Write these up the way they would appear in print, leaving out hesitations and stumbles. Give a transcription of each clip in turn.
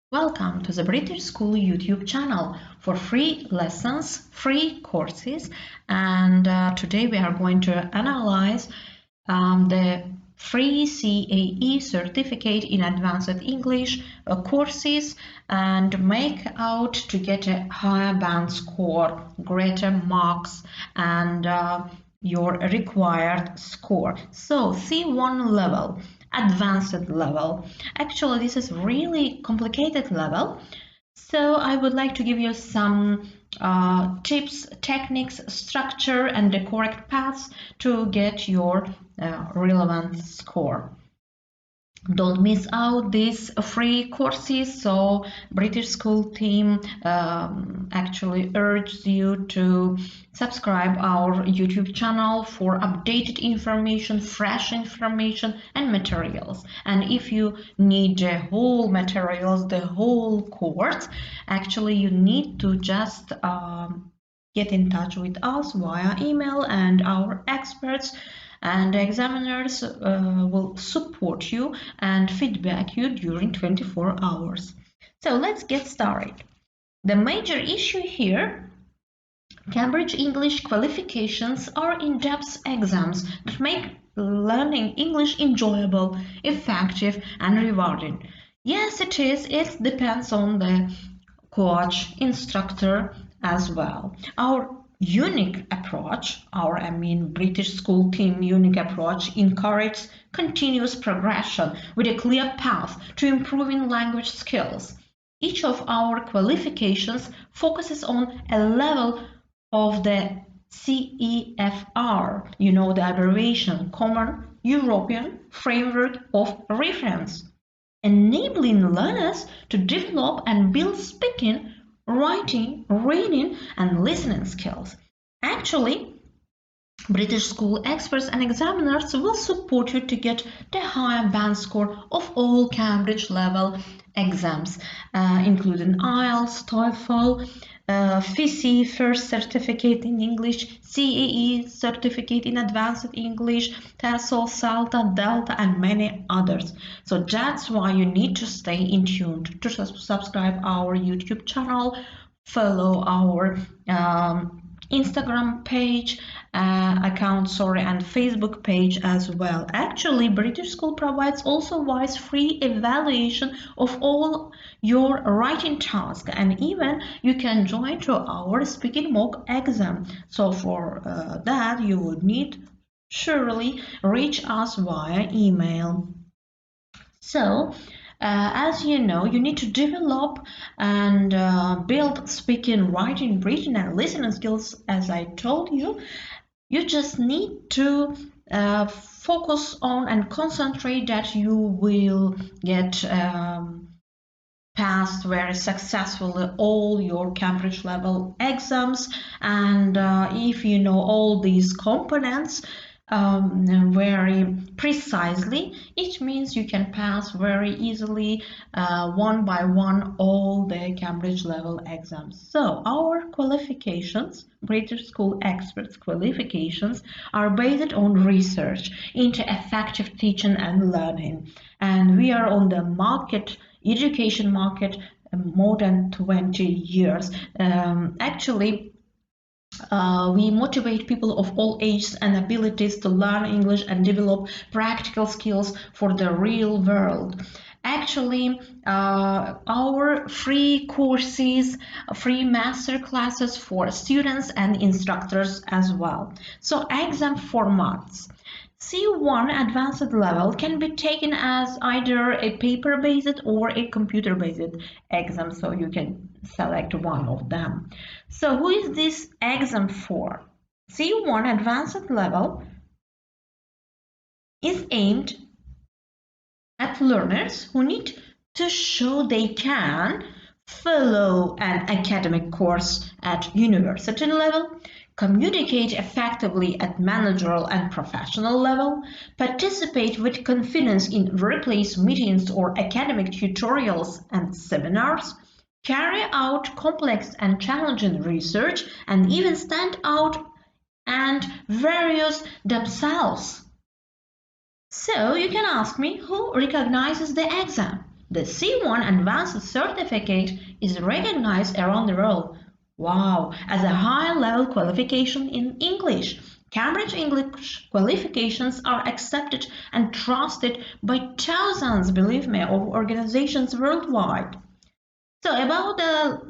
Welcome to the British School YouTube channel for free lessons, free courses, and today we are going to analyze the free CAE certificate in advanced English courses and make out to get a higher band score, greater marks, and your required score. So C1 level, advanced level. Actually, this is really complicated level. So I would like to give you some tips, techniques, structure, and the correct paths to get your relevant score. Don't miss out these free courses. So British School team actually urges you to subscribe our YouTube channel for updated information, fresh information and materials. And if you need the whole materials, the whole course, actually you need to just get in touch with us via email, and our experts and examiners will support you and feedback you during 24 hours. So let's get started. The major issue here, Cambridge English qualifications are in-depth exams that make learning English enjoyable, effective and rewarding. Yes, it is. It depends on the coach, instructor as well. Our unique approach, British School team unique approach encourages continuous progression with a clear path to improving language skills. Each of our qualifications focuses on a level of the CEFR, you know the abbreviation, Common European Framework of Reference, enabling learners to develop and build speaking, writing, reading, and listening skills. Actually, British school experts and examiners will support you to get the higher band score of all Cambridge level exams, including IELTS, TOEFL, FISI First Certificate in English, CAE Certificate in Advanced English, TESOL, SALTA, Delta, and many others. So that's why you need to stay in tune to subscribe our YouTube channel, follow our Instagram page, and Facebook page as well. Actually, British School provides also wise free evaluation of all your writing tasks, and even you can join to our speaking mock exam. So for that you would need surely reach us via email. So as you know, you need to develop and build speaking, writing, reading, and listening skills. As I told you, you just need to focus on and concentrate that you will get passed very successfully all your Cambridge level exams. And if you know all these components very precisely, it means you can pass very easily one by one all the Cambridge level exams. So our qualifications, British School experts qualifications, are based on research into effective teaching and learning, and we are on the education market more than 20 years. Actually, we motivate people of all ages and abilities to learn English and develop practical skills for the real world. Actually, our free courses, free master classes for students and instructors as well. So exam formats. C1 advanced level can be taken as either a paper-based or a computer-based exam, so you can select one of them. So who is this exam for? C1 advanced level is aimed at learners who need to show they can follow an academic course at university level, communicate effectively at managerial and professional level, participate with confidence in workplace meetings or academic tutorials and seminars, carry out complex and challenging research, and even stand out and various themselves. So you can ask me, who recognizes the exam? The C1 Advanced Certificate is recognized around the world. Wow, as a high-level qualification in English. Cambridge English qualifications are accepted and trusted by thousands, believe me, of organizations worldwide. So about the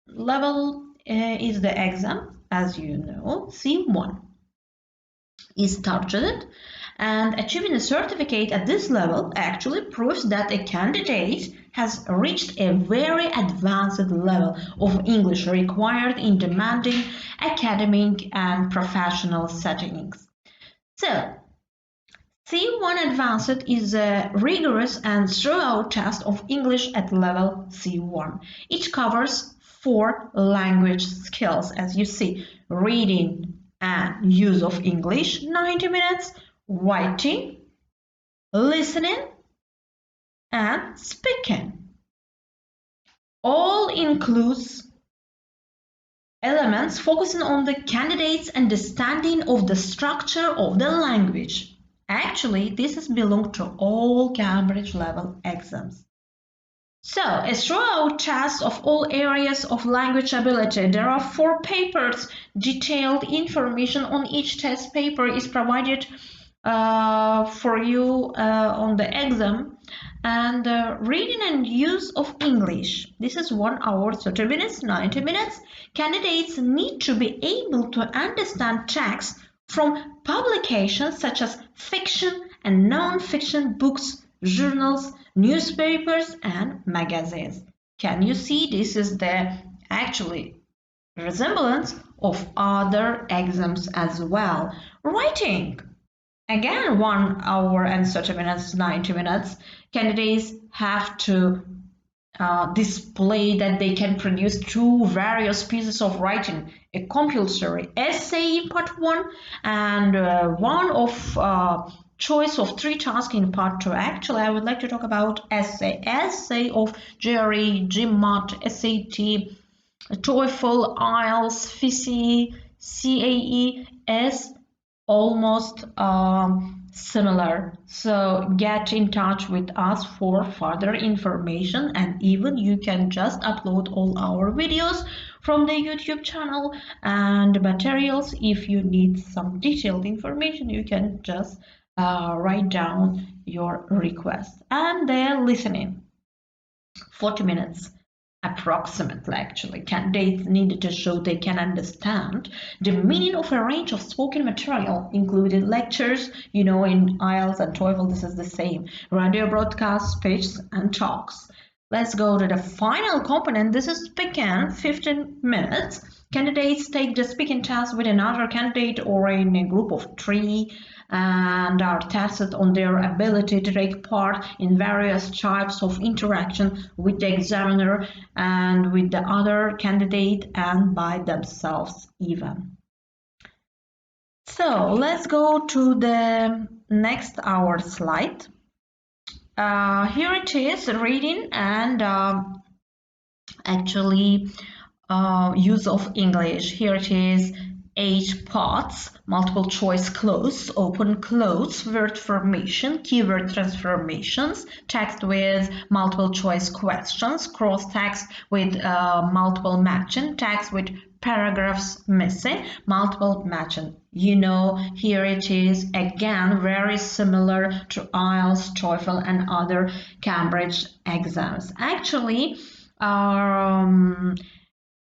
level is the exam, as you know, C1 is targeted, and achieving a certificate at this level actually proves that a candidate has reached a very advanced level of English required in demanding academic and professional settings. So, C1 Advanced is a rigorous and thorough test of English at level C1. It covers 4 language skills, as you see: reading and use of English, 90 minutes, writing, listening, and speaking. All includes elements focusing on the candidate's understanding of the structure of the language. Actually, this has belonged to all Cambridge level exams. So, a thorough test of all areas of language ability. There are 4 papers. Detailed information on each test paper is provided for you on the exam. And reading and use of English. This is 1 hour, 30 minutes, 90 minutes. Candidates need to be able to understand text from publications such as fiction and non-fiction books, journals, newspapers, and magazines. Can you see this is the actually resemblance of other exams as well? Writing. Again, 1 hour and 30 minutes, 90 minutes. Candidates have to display that they can produce 2 various pieces of writing: a compulsory essay in part 1 and one of choice of 3 tasks in part 2. Actually, I would like to talk about essay of GRE, GMAT, SAT, TOEFL, IELTS, FISI, CAE is almost similar. So get in touch with us for further information, and even you can just upload all our videos from the YouTube channel and materials. If you need some detailed information, you can just write down your request. And then listening, 40 minutes approximately. Actually, candidates needed to show they can understand the meaning of a range of spoken material, including lectures, in IELTS and TOEFL. This is the same: radio broadcasts, speech, and talks. Let's go to the final component. This is speaking, 15 minutes. Candidates take the speaking test with another candidate or in a group of 3 and are tested on their ability to take part in various types of interaction with the examiner and with the other candidate and by themselves even. So let's go to the next our slide. Here it is, reading and use of English. Here it is, 8 parts: multiple choice clause, open clause, word formation, keyword transformations, text with multiple choice questions, cross text with multiple matching, text with paragraphs missing, multiple matching. Here it is again, very similar to IELTS, TOEFL, and other Cambridge exams. Actually,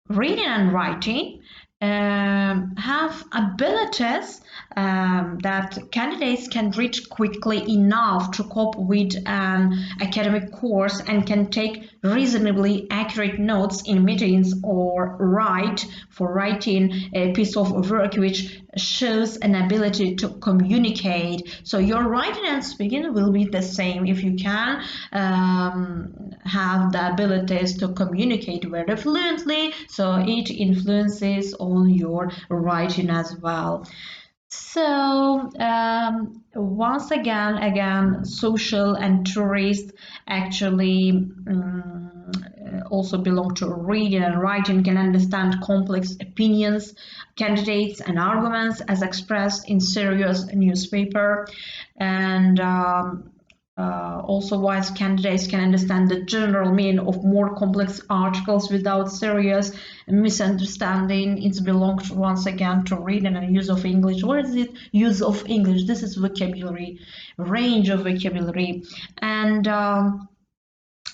reading and writing have abilities that candidates can read quickly enough to cope with an academic course and can take reasonably accurate notes in meetings or writing a piece of work which shows an ability to communicate. So your writing and speaking will be the same if you can have the abilities to communicate very fluently, so it influences on your writing as well. So once again, social and tourist actually also belong to reading and writing, can understand complex opinions, candidates, and arguments as expressed in serious newspaper, and Also, wise candidates can understand the general meaning of more complex articles without serious misunderstanding. It belongs once again to reading and use of English. What is it? Use of English. This is vocabulary, range of vocabulary, and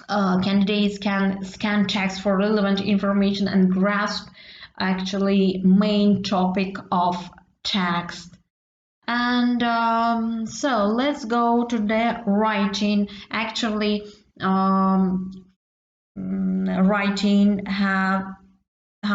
candidates can scan text for relevant information and grasp actually main topic of text. And so let's go to the writing. Actually,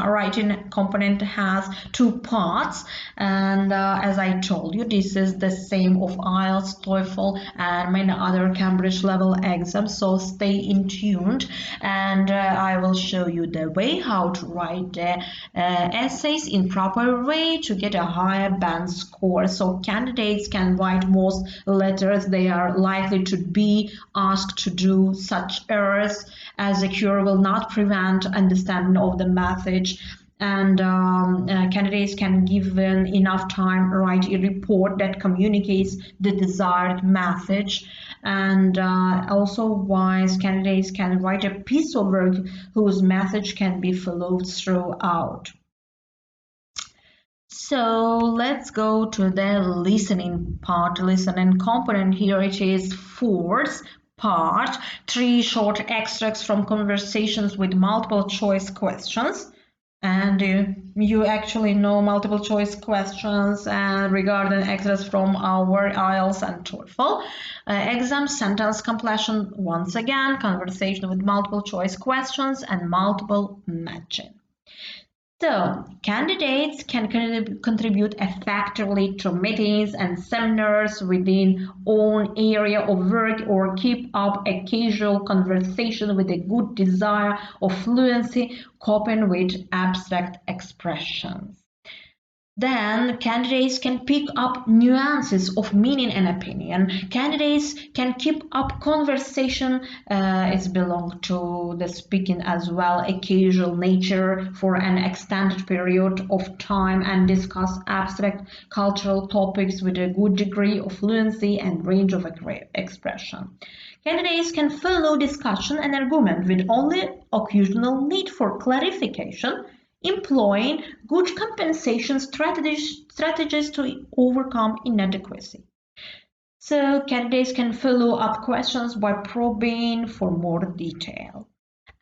writing component has two parts, and as I told you, this is the same of IELTS, TOEFL, and many other Cambridge level exams, so stay in tuned, and I will show you the way how to write the essays in proper way to get a higher band score. So candidates can write most letters they are likely to be asked to do. Such errors as a cure will not prevent understanding of the message, and candidates can given enough time write a report that communicates the desired message. And also wise candidates can write a piece of work whose message can be followed throughout. So let's go to the listening part, listening component. Here it is fourth part, 3 short extracts from conversations with multiple choice questions. And you actually know multiple choice questions regarding extras from our IELTS and TOEFL. Exam sentence completion, once again, conversation with multiple choice questions and multiple matching. So, candidates can contribute effectively to meetings and seminars within own area of work or keep up a casual conversation with a good desire of fluency, coping with abstract expressions. Then candidates can pick up nuances of meaning and opinion. Candidates can keep up conversation. It belongs to the speaking as well, a casual nature for an extended period of time and discuss abstract cultural topics with a good degree of fluency and range of expression. Candidates can follow discussion and argument with only occasional need for clarification, employing good compensation strategies to overcome inadequacy. So candidates can follow up questions by probing for more detail.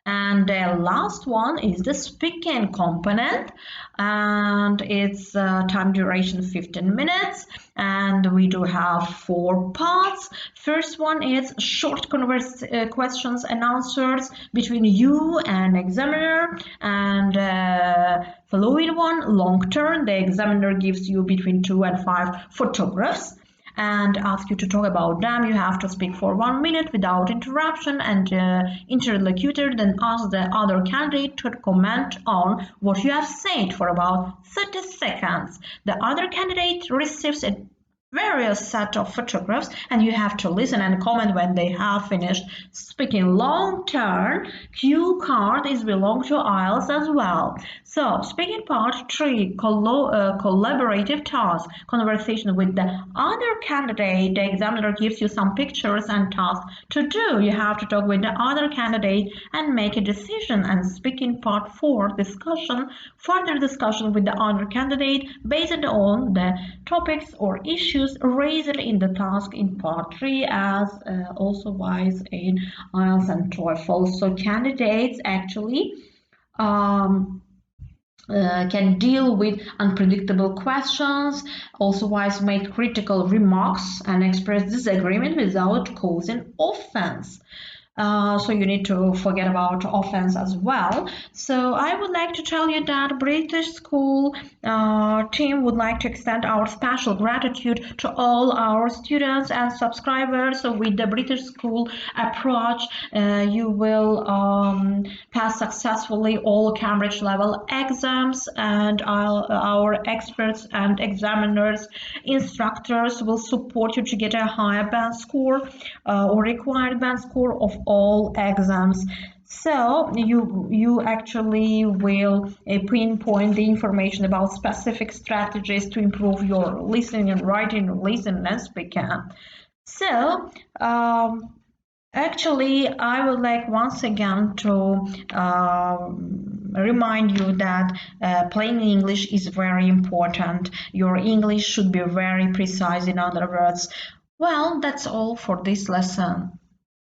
And the last one is the speaking component, and it's time duration 15 minutes, and we do have 4 parts. First one is short questions and answers between you and examiner, and following one, long term, the examiner gives you between 2 and 5 photographs and ask you to talk about them. You have to speak for 1 minute without interruption, and interlocutor then asks the other candidate to comment on what you have said for about 30 seconds. The other candidate receives a various set of photographs, and you have to listen and comment when they have finished speaking. Long term cue card is belong to IELTS as well. So speaking part 3, collaborative task, conversation with the other candidate. The examiner gives you some pictures and tasks to do. You have to talk with the other candidate and make a decision. And speaking part 4, discussion, further discussion with the other candidate based on the topics or issues raised in the task in part 3, as also wise in IELTS and TOEFL. So candidates actually can deal with unpredictable questions, also wise make critical remarks and express disagreement without causing offense. So you need to forget about offense as well. So I would like to tell you that British School team would like to extend our special gratitude to all our students and subscribers. So with the British School approach, you will pass successfully all Cambridge level exams, and our experts and examiners, instructors will support you to get a higher band score or required band score of all exams. So you actually will pinpoint the information about specific strategies to improve your listening and writing, listening and speaking. So, actually, I would like once again to remind you that plain English is very important. Your English should be very precise, in other words. Well, that's all for this lesson.